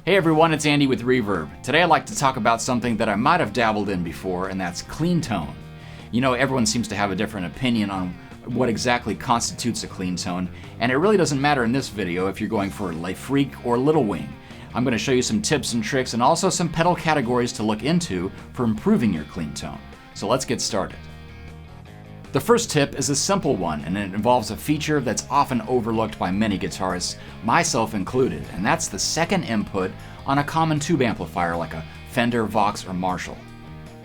Hey everyone, it's Andy with Reverb. Today I'd like to talk about something that I might have dabbled in before, and that's clean tone. You know, everyone seems to have a different opinion on what exactly constitutes a clean tone, and it really doesn't matter in this video if you're going for La Freak or Little Wing. I'm going to show you some tips and tricks and also some pedal categories to look into for improving your clean tone. So let's get started. The first tip is a simple one, and it involves a feature that's often overlooked by many guitarists, myself included, and that's the second input on a common tube amplifier like a Fender, Vox, or Marshall.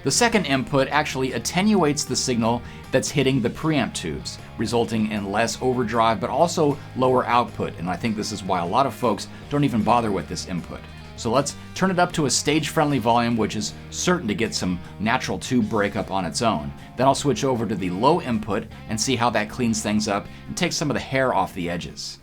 The second input actually attenuates the signal that's hitting the preamp tubes, resulting in less overdrive but also lower output, and I think this is why a lot of folks don't even bother with this input. So let's turn it up to a stage-friendly volume, which is certain to get some natural tube breakup on its own. Then I'll switch over to the low input and see how that cleans things up and takes some of the hair off the edges.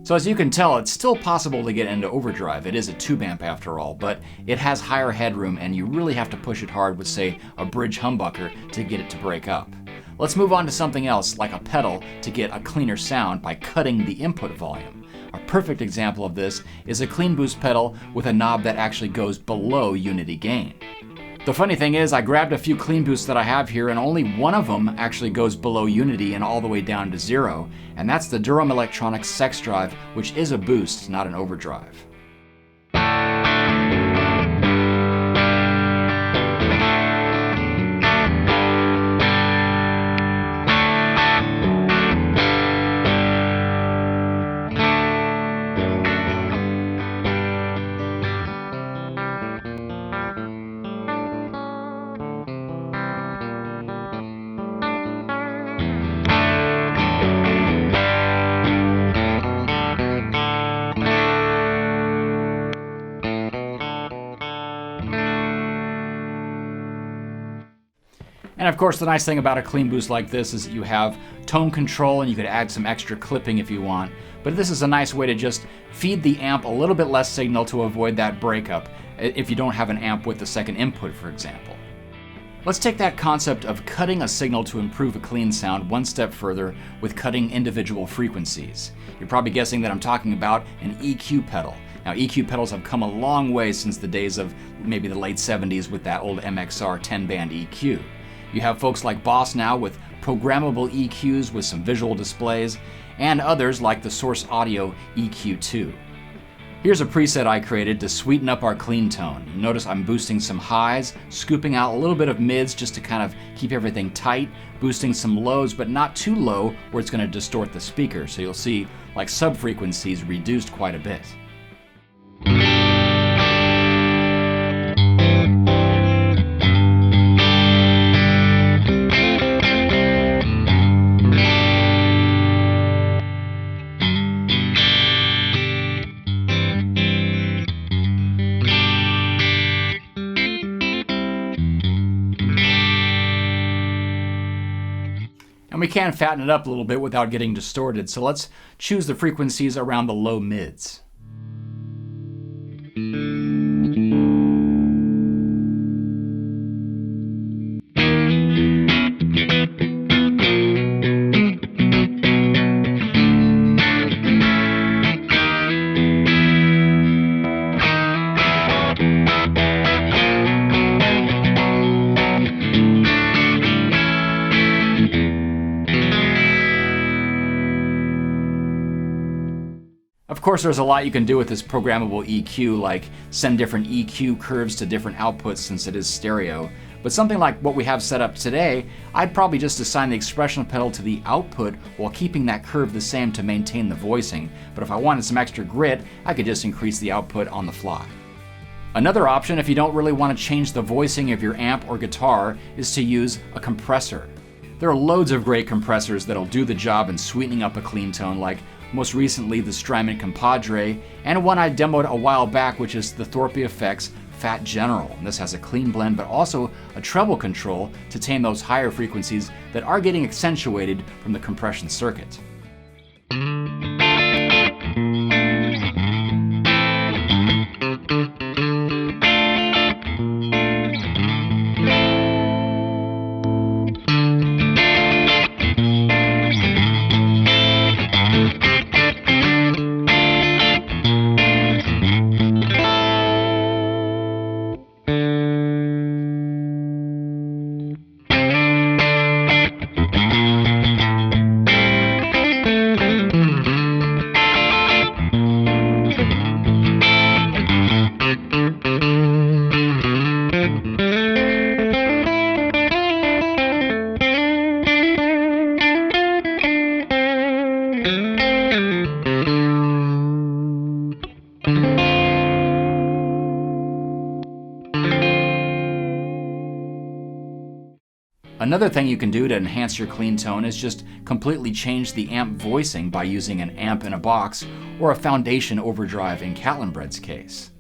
So as you can tell, it's still possible to get into overdrive. It is a tube amp after all, but it has higher headroom and you really have to push it hard with, say, a bridge humbucker to get it to break up. Let's move on to something else, like a pedal, to get a cleaner sound by cutting the input volume. A perfect example of this is a clean boost pedal with a knob that actually goes below unity gain. The funny thing is, I grabbed a few clean boosts that I have here, and only one of them actually goes below unity and all the way down to zero, and that's the Durham Electronics Sex Drive, which is a boost, not an overdrive. And of course, the nice thing about a clean boost like this is that you have tone control and you could add some extra clipping if you want. But this is a nice way to just feed the amp a little bit less signal to avoid that breakup if you don't have an amp with the second input, for example. Let's take that concept of cutting a signal to improve a clean sound one step further with cutting individual frequencies. You're probably guessing that I'm talking about an EQ pedal. Now, EQ pedals have come a long way since the days of maybe the late 70s with that old MXR 10-band EQ. You have folks like Boss now with programmable EQs with some visual displays, and others like the Source Audio EQ2. Here's a preset I created to sweeten up our clean tone. Notice I'm boosting some highs, scooping out a little bit of mids just to kind of keep everything tight, boosting some lows but not too low where it's going to distort the speaker. So you'll see like sub-frequencies reduced quite a bit. And we can fatten it up a little bit without getting distorted, so let's choose the frequencies around the low mids. Of course, there's a lot you can do with this programmable EQ, like send different EQ curves to different outputs since it is stereo. But something like what we have set up today, I'd probably just assign the expression pedal to the output while keeping that curve the same to maintain the voicing. But if I wanted some extra grit, I could just increase the output on the fly. Another option, if you don't really want to change the voicing of your amp or guitar, is to use a compressor. There are loads of great compressors that'll do the job in sweetening up a clean tone, like most recently the Strymon Compadre, and one I demoed a while back, which is the ThorpyFX Fat General. And this has a clean blend, but also a treble control to tame those higher frequencies that are getting accentuated from the compression circuit. Another thing you can do to enhance your clean tone is just completely change the amp voicing by using an amp in a box or a foundation overdrive in Catlinbred's case.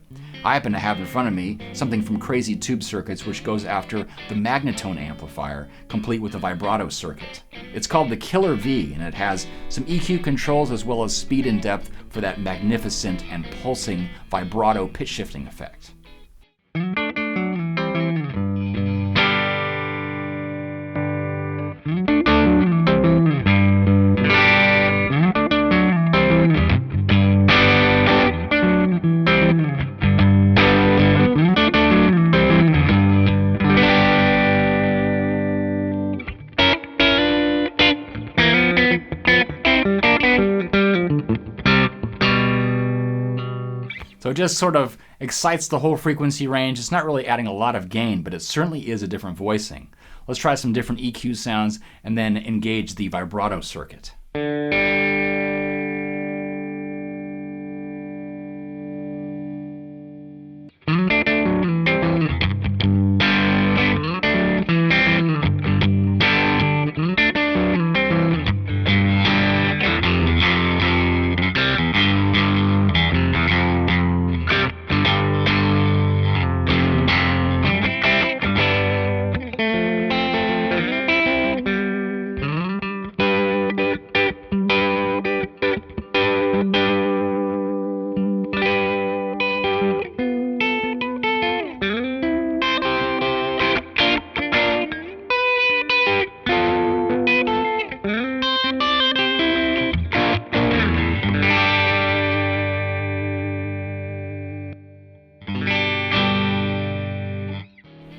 I happen to have in front of me something from Crazy Tube Circuits, which goes after the Magnatone amplifier, complete with a vibrato circuit. It's called the Killer V, and it has some EQ controls as well as speed and depth for that magnificent and pulsing vibrato pitch shifting effect. So it just sort of excites the whole frequency range. It's not really adding a lot of gain, but it certainly is a different voicing. Let's try some different EQ sounds and then engage the vibrato circuit.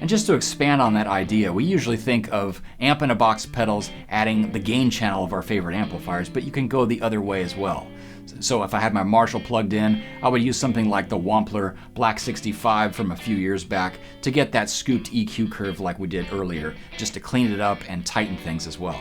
And just to expand on that idea, we usually think of amp-in-a-box pedals adding the gain channel of our favorite amplifiers, but you can go the other way as well. So if I had my Marshall plugged in, I would use something like the Wampler Black 65 from a few years back to get that scooped EQ curve like we did earlier, just to clean it up and tighten things as well.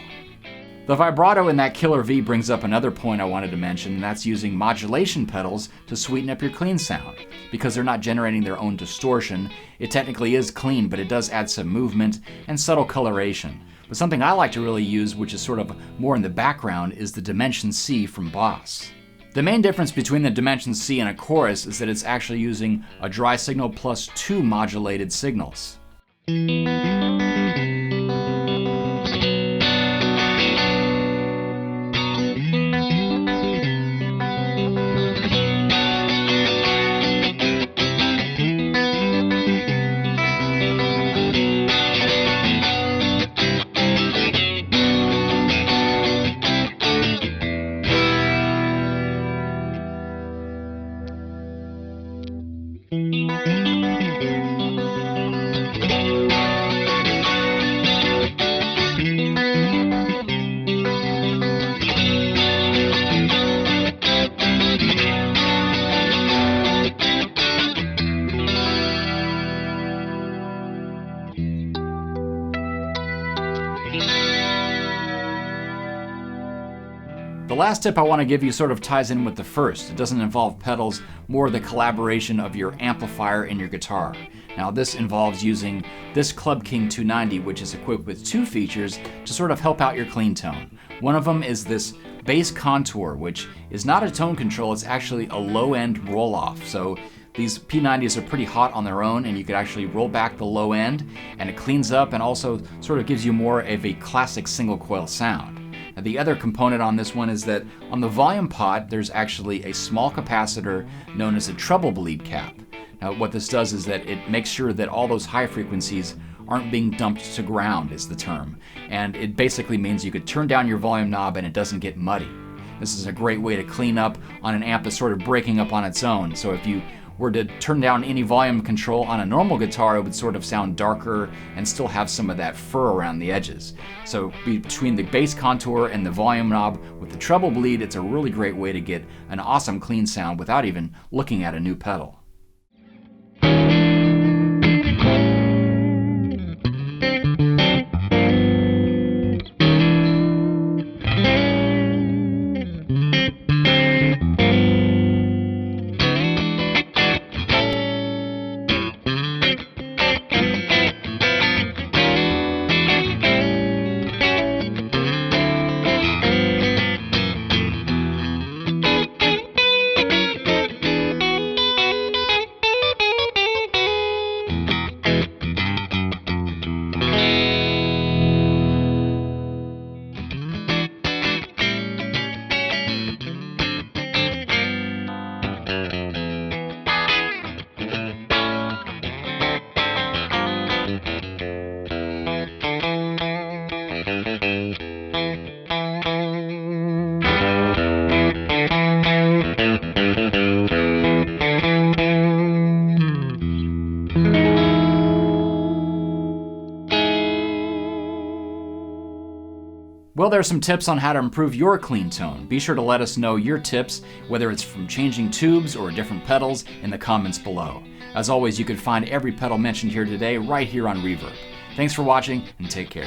The vibrato in that Killer V brings up another point I wanted to mention, and that's using modulation pedals to sweeten up your clean sound. Because they're not generating their own distortion, it technically is clean, but it does add some movement and subtle coloration. But something I like to really use, which is sort of more in the background, is the Dimension C from Boss. The main difference between the Dimension C and a chorus is that it's actually using a dry signal plus 2 modulated signals. The last tip I want to give you sort of ties in with the first. It doesn't involve pedals, more the collaboration of your amplifier and your guitar. Now this involves using this Club King 290, which is equipped with two features to sort of help out your clean tone. One of them is this bass contour, which is not a tone control, it's actually a low-end roll-off. So these P90s are pretty hot on their own, and you could actually roll back the low end, and it cleans up and also sort of gives you more of a classic single coil sound. Now, the other component on this one is that on the volume pot, there's actually a small capacitor known as a treble bleed cap. Now, what this does is that it makes sure that all those high frequencies aren't being dumped to ground, is the term. And it basically means you could turn down your volume knob and it doesn't get muddy. This is a great way to clean up on an amp that's sort of breaking up on its own. So if you were to turn down any volume control on a normal guitar, it would sort of sound darker and still have some of that fur around the edges. So between the bass contour and the volume knob with the treble bleed, it's a really great way to get an awesome clean sound without even looking at a new pedal. Well, there are some tips on how to improve your clean tone. Be sure to let us know your tips, whether it's from changing tubes or different pedals, in the comments below. As always, you can find every pedal mentioned here today right here on Reverb. Thanks for watching, and take care.